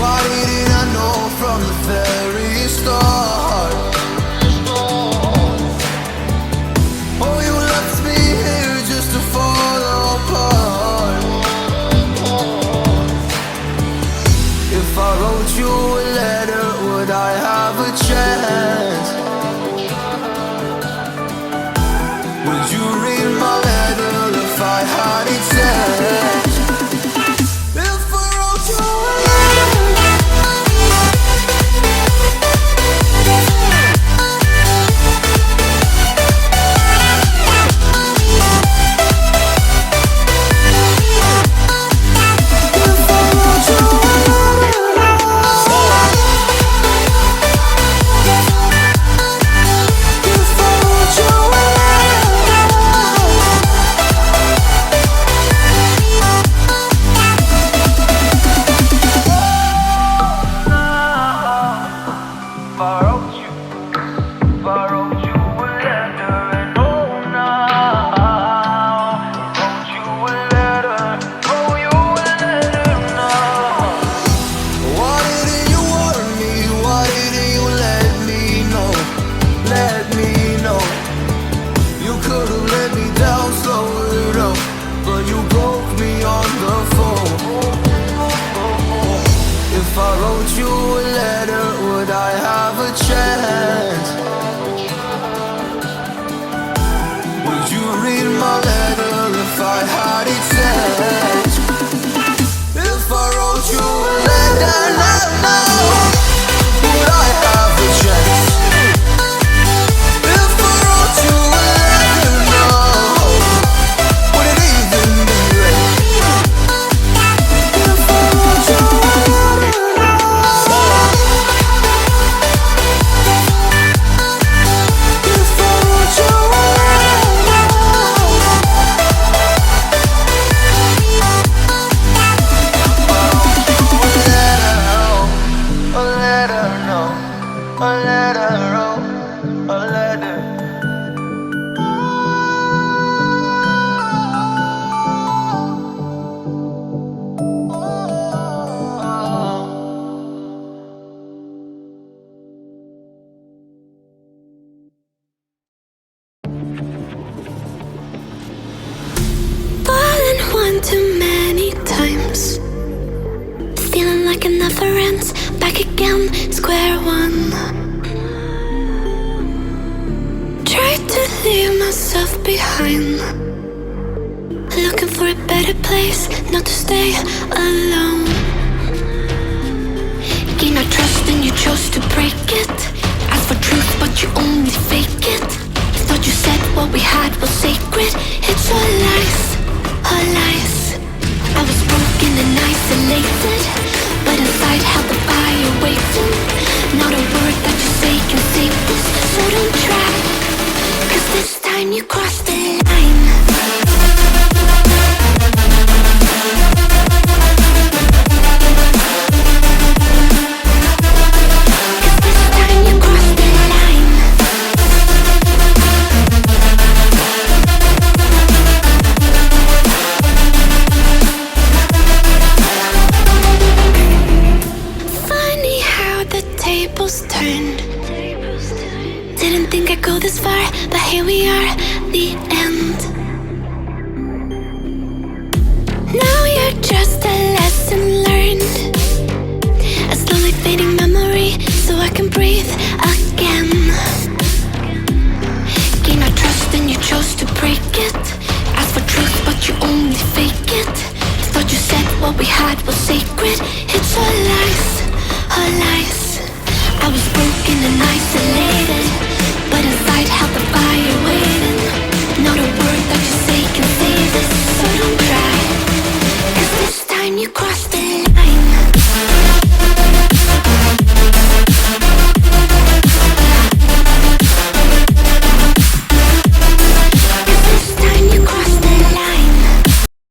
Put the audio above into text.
Why didn't I know from the very start? Oh, you left me here just to fall apart. If I wrote you a letter, would I have a chance? Would you read my letter if I had it sent? If I wrote you a too many times, feeling like it never ends. Back again, square one. Try to leave myself behind, looking for a better place, not to stay alone. Gain our trust and you chose to break it. Ask for truth but you only fake it. Thought you said what we had was sacred. It's all lies, all lies. I was broken and isolated, but inside held the fire waiting. Not a word that you say can save this, so don't try, 'cause this time you crossed the line. Didn't think I'd go this far, but here we are, the end. Now you're just a lesson learned, a slowly fading memory, so I can breathe again. Gain our trust and you chose to break it. Ask for truth but you only fake it. Thought you said what we had was